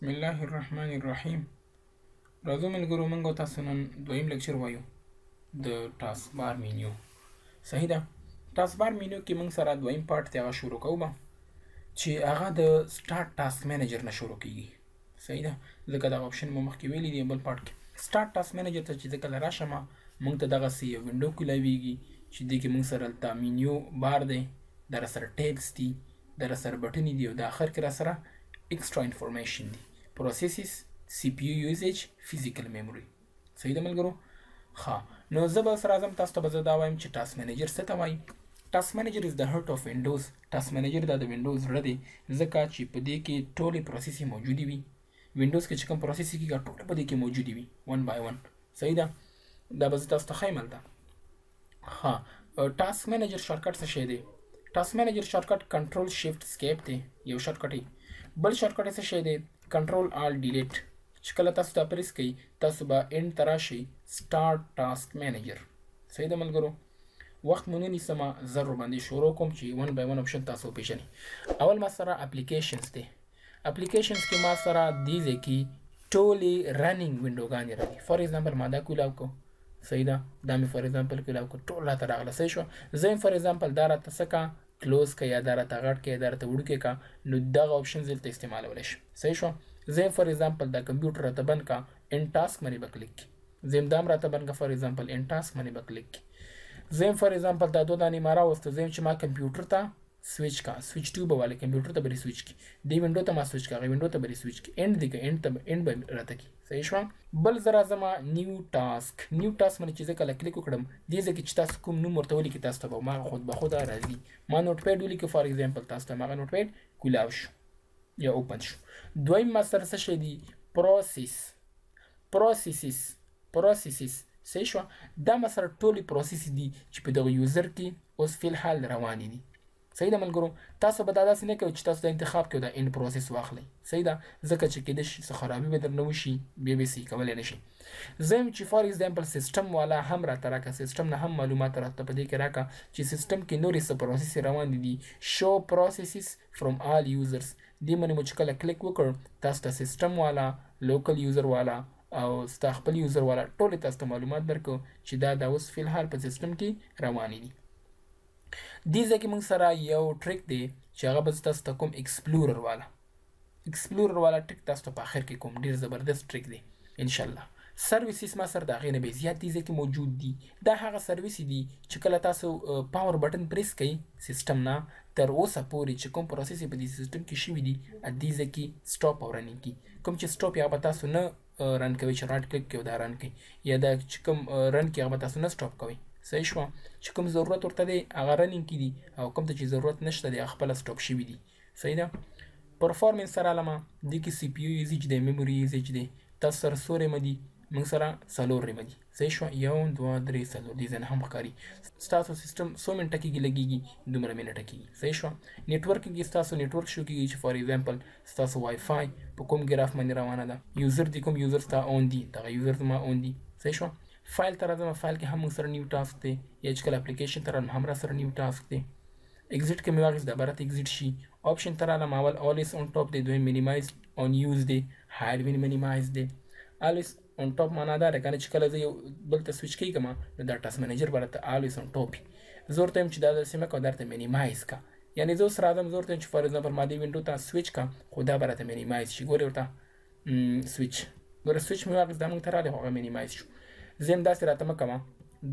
بسم الله الرحمن الرحیم. راځو ملګرو موږ تاسو نن دویم لیکچر وایو د ټاسک بار مینیو. صحیح ده. ټاسک بار مینیو کې موږ سره دویم پارت ته شروع کوو چې هغه د سٹارټ ټاسک مینیجر نه شروع کیږي. صحیح ده. ځکه دا آپشن مو مخکې ویلي دی بل پارت کې. سٹارټ ټاسک مینیجر ته چې کله راشم موږ ته دغه سی وینډو کولاویږي چې دې کې موږ سره د مینیو بار دی، در سره ټیبز دي، در سره بټنې دي او د اخر کې را سره extra information دی. processes CPU usage physical memory. صحیح ده ملګرو. ها نو زه به سره اعظم تاسو ته به زه دا وایم چې ټاسک مینیجر څه ته وایي. ټاسک مینیجر از د هارت اف وینډوز. ټاسک مینیجر دا د وینډوز زړه دی ځکه چې په دې کې ټولې پروسیسې موجودې وي. وینډوز کې چې کوم پروسیسې کېږي ټولې په دې کې موجودې وي ون بای ون. صحیح ده. دا به زه تاسو ته ښیم هلته. ها ټاسک مینیجر شارټکټ څه شی دی؟ ټاسک مینیجر شارټکټ کنټرول شیفټ اسکیپ دی، یو شارټکټ دی. بل شارټکټ څه شی دی؟ کنټرول آل ډیلیټ. چې کله تاسو دا پریس کوئ تاسو به اینډ ته راشئ سٹارټ ټاسک مینیجر. صحیح ده ملګرو. وخت مو نه نیسمه، زر ورباندې شروع کوم چې ون بای ون آپشن تاسو وپېژنئ. اول ما سره اپلیکیشنز دی. اپلیکیشنز کې ما سره دې ځای کې ټولې رننګ وینډوګانې راځي. فار ایگزامپل ما دا کولاو کو. صحیح ده. دا مې فار ایگزامپل کولاو کو ټول راته راغله. صحیح شوه. زه یم فار ایگزامپل دا راته څه کا کلوز کا یا دا راته غټ کا یا دا راته وړوکی کا، نو دغه آپشن زه دلته استعمالولی شم. صحیح شوه. زه یم فار ایگزامپل دا کمپیوټر راته بند کا ان ټاسک باندې به کلیک کړي. زه یم دا هم راته بند کا فار ایگزامپل ان ټاسک باندې به کلیک کړي. زه یم فار ایگزامپل دا دوه دانې ما راوسته، زه یم چې ما کمپیوټر ته سویچ کا، سویچ ټو به والی کمپیوټر ته به سویچ کی، دې وینډو ته ما سویچ کا، هغې وینډو ته به سویچ کی، اینډ دی که اینډ به راته کی. صحیح شوه. بل زه راځم نیو ټاسک. نیو ټاسک باندې چې زه کله کلیک وکړم دې ځای کې چې تاسو کوم نوم ورته ولیکئ تاسو ته به هماغه خود به خوده راځي. ما نوټ پیډ ولیکه فار ایگزامپل، تاسو ته هماغه نوټ پیډ کولاو شو یا اوپن شو. دویم ما سره څه شی دی؟ پروسیسز. صحیح شوه. دا ما سره ټولې پروسیس دي چې په دغه یوزر کې اوس فی الحال روانې دي. صحیح ده ملګرو. تاسو به دا داسې نه کوئ چې تاسو د انتخاب کې د ان پروسس واخلئ. صحیح ده. ځکه چې کېدای شي څه خرابي به درنه وشي بیا به صحیح کولی نه شي. زه یم چې فار ایگزامپل سیسټم والا هم راته راکړه، سیسټم نه هم معلومات راته په دې کې راکړه چې سیسټم کې نورې څه پروسیسې روانې دي. شو پروسیسز فرام آل یوزرز. دې باندې مو چې کله کلیک وکړ تاسو ته سیسټم والا، لوکل یوزر والا او ستا خپل یوزر والا ټولې تاسو ته معلومات درکړو چې دا اوس فی الحال په سیسټم کې روانې دي. دې ځای کې موږ سره یو ټریک دی چې هغه به زه تاسو ته کوم ایکسپلورر والا ټریک تاسو ته په آخر کې کوم. ډېر زبردست ټریک دی انشاءالله. سرویسز ما سره د هغې نه بې زیات دې ځای کې موجود دي. دا هغه سرویسې دي چې کله تاسو پاور بټن پریس کوئ سیسټم نه تر اوسه پورې چې کوم پروسیس په دې سیسټم کې شوي دي دې ځای کې سټاپ او رنینګ کي. کوم چې سټاپ یا به تاسو نه رن کوئ چې رایټ کلیک کوئ دا رن کوئ، یا دا چې کوم رن کوي هغه به تاسو نه سټاپ کوئ. صحیح شوه. چې کوم ضرورت ورته دی هغه رنینګ کې دي او کوم ته چې ضرورت نشته دی هغه خپله سټاپ شوي دي. صحیح ده. پرفارمنس سره علمه دې کې سی پی یو یوزیج دی، میموري یوزیج دی. تاسو سره څو ریمه دي؟ موږ سره 4 ریمه دي. صحیح شوه. 1 2 3 4 دې ځای نه هم ښکاري. ستاسو سیسټم څو منټه کېږي لګېږي دومره منټه کېږي. صحیح شوه. نیټورک کې ستاسو نیټورک شو کېږي چې فار ایگزامپل ستاسو وای فای په کوم ګراف باندې روانه ده. یوزر دی کوم یوزر ستا اون دي دغه یوزر زما اون دي. صحیح شوه. فایل ته راځم. فایل کې هم موږ سره نیو ټاسک دی، یا چې کله اپلیکیشن ته رالم هم را سره نیو ټاسک دی. ایگزیټ کې مې واخیست دا به راته ایگزیټ شي. آپشن ته رالم. اول آلویز آن ټاپ دی، دویم مینیمایز آن یوز دی، هاید وین مینیمایز دی. آلویز آن ټاپ معنا دا ده که نه چې کله زه یو بل ته سویچ کېږم نو دا ټاسک مینیجر به راته آلویز آن ټاپ وي. زه ورته وایم چې دا داسې مه کوه، دا راته مینیمایز کا. یعنې زه اوس راځم زه ورته وایم چې فار ایگزامپل ما دې وینډو ته سویچ کا خو دا به راته مینیمایز شي. ګورې ورته سویچ مې واخیست دا موږ ته راغلی خو هغه مینیمایز شو. زه هم داسې راته مه کوه،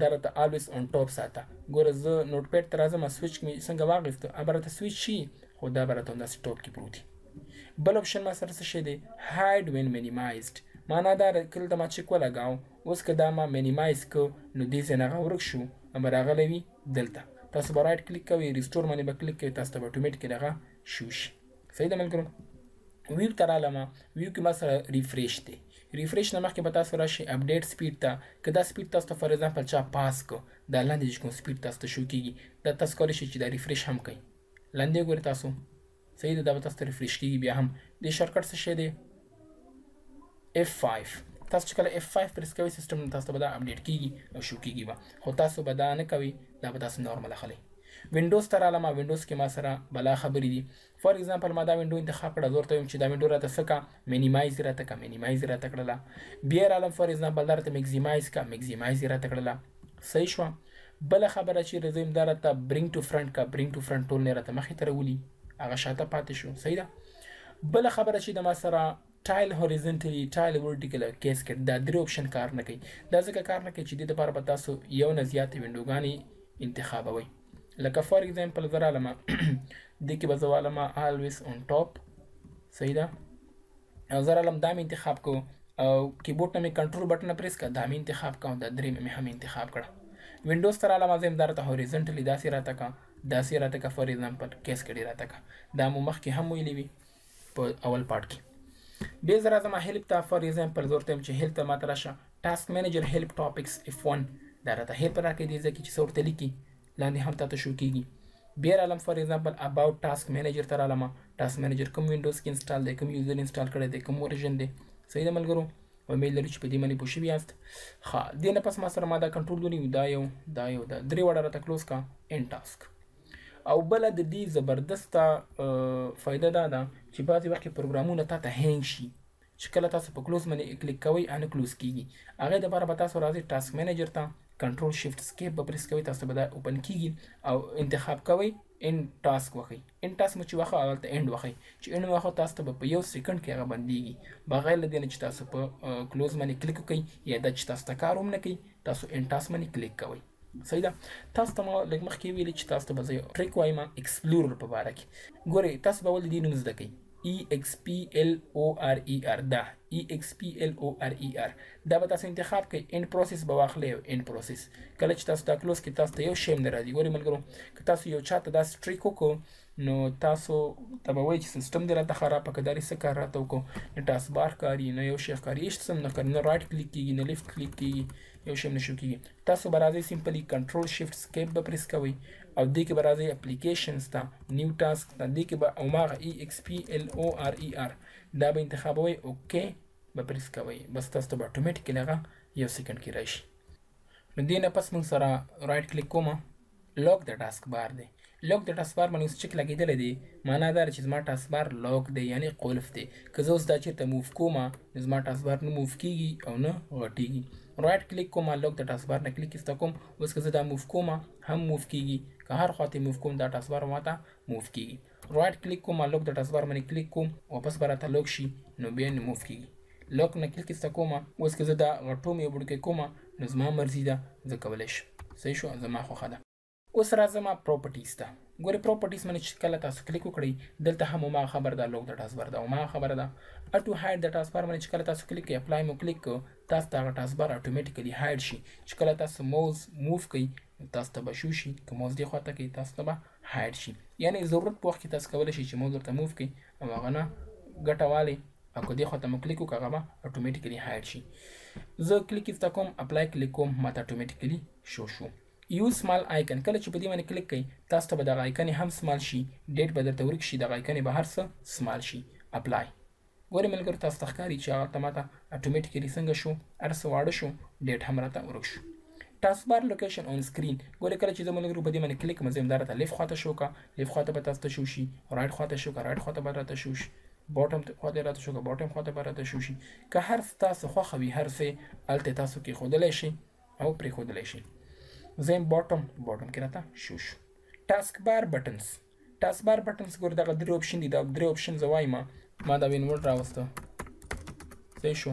دا راته آلویز آن ټاپ ساته. ګوره زه نوټ پیډ ته راځم سویچ مې څنګه واخیسته هغه به راته سویچ شي خو دا به راته همداسې ټاپ کې پروت وي. بل آپشن ما سره څه شی دی؟ هاید وین مینیمایزډ. معنا دا کله ته ما چک ولګاو اوس که دا ما مینیمایز که نو دې ځای نه هغه ورک شو به راغلی وي دلته. تاسو به رایټ کلیک کوئ ریسټور باندې به کلیک کوئ تاسو ته به اتومیټیکي دغه شو شي. صحیح ده ملګرو. ویو ته رالمه. ویو کې ما سره ریفریش دی. ریفریش نه مخکې به تاسو راشئ اپډیټ سپیډ ته. که دا سپیډ تاسو ته فار ایگزامپل چا پاس که دا لاندې چې کوم سپیډ تاسو ته شو کېږي دا تاسو کولی شئ چې دا ریفریش هم کوئ. لاندې ګورئ تاسو. صحیح ده. دا به تاسو ته ریفریش کېږي. بیا هم دې شارټکټ څه شی دی؟ F5. تاسو چې کله F5 پریس کوئ سیسټم تاسو ته به دا اپډیټ کېږي او شو کېږي به، خو تاسو به دا نه کوئ، دا به تاسو نارمل اخلئ. وینډوز ته رالم. وینډوز کې ما سره بلا خبرې دي. فار ایگزامپل ما دا وینډو انتخاب کړه، زه ورته وایم چې دا وینډو راته څه کا، مینیمایز راته کا، مینیمایز راته کړله. بیا رالم فار ایگزامپل دا راته میکزیمایز کا، میکزیمایز راته کړله. صحیح شوه. بله خبره چې رزم دا راته برینګ ټو فرنٹ کا، برینګ ټو فرنٹ ټول نه راته مخې ته راولي، هغه شاته پاتې شو. صحیح ده. بله خبره چې د ما سره ټایل هوریزنټلی، ټایل ورټیکل، کیسکټ، دا درې اپشن کار نه کوي. دا ځکه کار نه کوي چې دې دپاره به تاسو یو نه زیاتې وینډوګانې انتخابوئ. لکه فار ایگزامپل زه رالم دې کې به زه والم آلویز اون ټاپ. صحیح ده. او زه رالم دا مې انتخاب کوو او کیبورډ نه مې کنټرول بټن پریس کړه، دا مې انتخاب کوم، دا درې مې هم انتخاب کړه. وینډوز ته رالم، زه دا راته هوریزنټلی داسې راته کا، داسې راته کا. فار ایگزامپل کیسکټ یې راته کا. دا مو مخکې هم ویلي وي په اول پارت کې. بیا زه راځم هیلپ ته. فار ایگزامپل زه ورته وایم چې هیلپ ته ماته راشه ټاسک مینیجر هیلپ ټاپکس F1، دا راته هیلپ راکوي دې ځای کې چې څه ورته لیکي، لاندې هم تاته شو کېږي. بیا رالم فار ایگزامپل اباوټ ټاسک مینیجر ته رالم. ټاسک مینیجر کوم وینډوز کې انسټال دی، کوم یوزر انسټال کړی دی، کوم ورژن دی. صحیح ده ملګرو. امید لرو چې په دې باندې پوه شوي یاست. ښه، دې نه پس ما سره ما دا کنټرول ونیو، دا یو دا درې واړه راته کلوز کا، ان ټاسک. او بله د دې زبردسته فایده دا ده چې بعضې وخت کې پروګرامونه تاته هینګ شي، چې کله تاسو په کلوز باندې کلیک کوئ نه کلوز کېږي. هغې دپاره به تاسو راځئ ټاسک مینیجر ته، کنټرول شفټ سکیپ به پریس کوئ، تاسو به دا اوپن کېږي او انتخاب کوئ ان ټاسک وخی. ان ټاسک مو چې وخه هغلته اینډ وخی، چې اینډ وخه تاسو ته به په یو سیکنډ کې هغه بندېږي، بغیر له دې نه چې تاسو په کلوز باندې کلیک وکئ یا دا چې تاسو ته کار هم نه کوي، تاسو ان ټاسک باندې کلیک کوئ. صحیح ده. تاسو ته ما لږ مخکې ویلي چې تاسو ته به زه یو ټریک وایم ایکسپلورر په باره کې. ګورئ تاسو به ولې دې نوم زده کوئ، EXPLORER، دا EXPLORER دا به تاسو انتخاب کوئ. ان پروسس به واخلئ، ان پروسس کله چې تاسو دا کلوز کې تاسو ته یو شی هم نه راځي. ګورئ ملګرو، که تاسو یو چا ته داسې ټریک وکړو نو تاسو ته به وایي چې سیسټم دې راته خراب په کداري څه کار راته وکړو، نه ټاسک بار ښکاري، نه یو شی ښکاري، هېڅ څه نه ښکاري، نه رایټ کلیک کېږي، نه لیفټ کلیک کېږي، یو شی هم نشو کېږي. تاسو به راځئ سمپلي کنټرول شفټ سکیپ به پریس کوئ او دې کې به راځئ اپلیکیشنز ته، نیو ټاسک ته، دې کې به هماغه EXPLORER دا به انتخابوئ، اوکې به پریس کوئ. بس تاسو ته به اټومیټیکلی هغه یو سیکنډ کې راشي. نو دې نه پس موږ سره رایټ کلیک کوم، لاک د ټاسک بار دی. لاک د ټاسک بار باندې اوس چک لګېدلی دی، معنا دا ده چې زما ټاسک بار لاک دی، یعنې قلف دی. که زه اوس دا چېرته موف کوم نو زما ټاسک بار نه موف کېږي او نه غټېږي. رایټ کلیک کوم، لاک د ټاسک بار نه کلیک ایسته کوم. اوس که زه دا موف کوم هم موف کېږي، که هر خواته موف کوم دا ټاسک بار ماته موف کېږي. رایټ کلیک کوم، لاک د ټاسک بار باندې کلیک کوم، واپس به راته لاک شي نو بیا نه موف کېږي. لاک نه کلیک ایسته کوم، اوس که زه دا غټوم یو وړوکی کوم نو زما مرضي ده، زه کولی شم. صحیح شو، زما خوښه ده. اوس راځم پراپرټیز ته. ګورئ پراپرټیز باندې چې کله تاسو کلیک وکړئ دلته هم هماغه خبره ده، لاک د ټاسک بار ده هماغه خبره ده. اټو هایډ د ټاسک بار باندې چې کله تاسو کلیک کوئ، اپلای مو کلیک کړو، تاسو ته هغه ټاسک بار اټومیټیکلی هایډ شي. چې کله تاسو موز موف کوئ تاسو ته به شو شي، که موز دې خواته کوئ تاسو ته به هایډ شي. یعنې ضرورت په وخت کې تاسو کولی شئ چې موز ورته موف کړئ او هغه نه ګټه والئ، او که دې خواته مو کلیک وکړو هغه به اټومیټیکلی هایډ شي. زه کلیک ایسته کوم، اپلای کلیک کوم، ماته اټومیټیکلی شو. یوز سمال آیکن، کله چې په دې باندې کلیک کوئ تاسو ته به دغه آیکن هم سمال شي، ډیټ به درته ورک شي، دغه آیکن به هر څه سمال شي. اپلای. ګورئ ملګرو تاسو ته ښکاري چې هغه ته ماته اټومیټیکلی څنګه شو، هر څه واړه شو، ډیټ هم راته ورک شو. ټاسک بار لوکیشن اون سکرین، ګورئ کله چې زه ملګرو په دې باندې کلیک کوم، زه دا راته لیفټ خواته شو کا، لیفټ خواته به تاسو ته شو شي، رایټ خواته شو کا، رایټ خواته به راته شو شي، باټم خواته راته شو کا، باټم خواته به راته شو شي. که هر څه تاسو خوښه وي هر څه هلته تاسو کېښودلی شئ او پرېښودلی شئ. زیم باټم کې راته شو. ټاسک بار بټنز، ټاسک بار بټنز ګور دغه درې اپشن دي، دا درې اپشن زه وایم. ما دا وین ورډ راوسته، صحیح شو.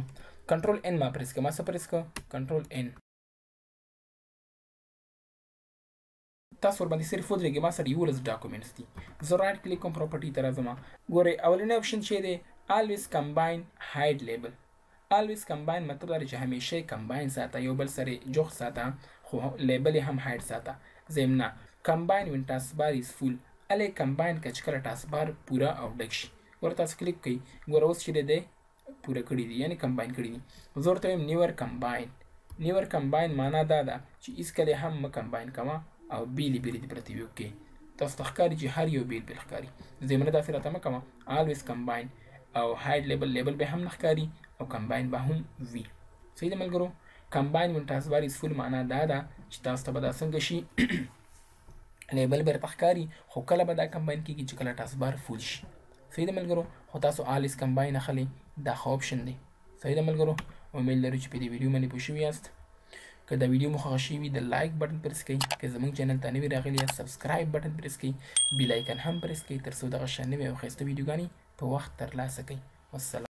کنټرول ان ما پریس کړه، ما څه پریس کړه، کنټرول ان. تاسو ور باندې صرف ودرېږئ، ما سره 11 ډاکومنټس دي. زه رایټ کلیک کوم، پراپرټي ته راځم. ګورئ اولنی اپشن چې دی الویز کمباین هایډ لیبل. الویز کمباین مطلب دا چې همیشه کمباین ساته، یو بل سره جوخ ساته، خو لیبل هم هایډ ساته. زمنا کمباین وین ټاسک بار از فول، الی کمباین کچ کله ټاسک بار پورا او ډک شي. ور تاسو کلیک کړئ، ګور اوس چې دی پورا کړی دي، یعنی کمباین کړی دي. زه ورته وایم نیور کمباین. نیور کمباین معنا دا ده چې هیڅ کله هم مه کمباین کوه او بیلې بیلې دې پرتې وي. اوکې تاسو ته ښکاري چې هر یو بیل بیل ښکاري، زمینه داسې راته مه کوه. الویز کمباین او هایډ لیبل به هم نه ښکاري او کمباین به هم وي. صحیح ده ملګرو. کمباین وین ټاسک بار از فول معنا دا ده چې تاسو ته به دا څنګه شي لیبل بیرته ښکاري خو کله به دا کمباین کیږي چې کله ټاسک بار فول شي. صحیح ده ملګرو. خو تاسو آلیس کمباین اخلئ دا ښه آپشن دی. صحیح ده ملګرو. امید لرو چې په دې ویډیو باندې پوه شوي یاست. که دا ویډیو مو خوښه شوې وي د لایک بټن پریس کړئ. که زموږ چینل ته نوي راغلي یاست سبسکرایب بټن پریس کړئ. بیل آیکن هم پریس کړئ تر څو دغه شان نوې او ښایسته ویډیوګانې په وخت ترلاسه کړئ. والسلام.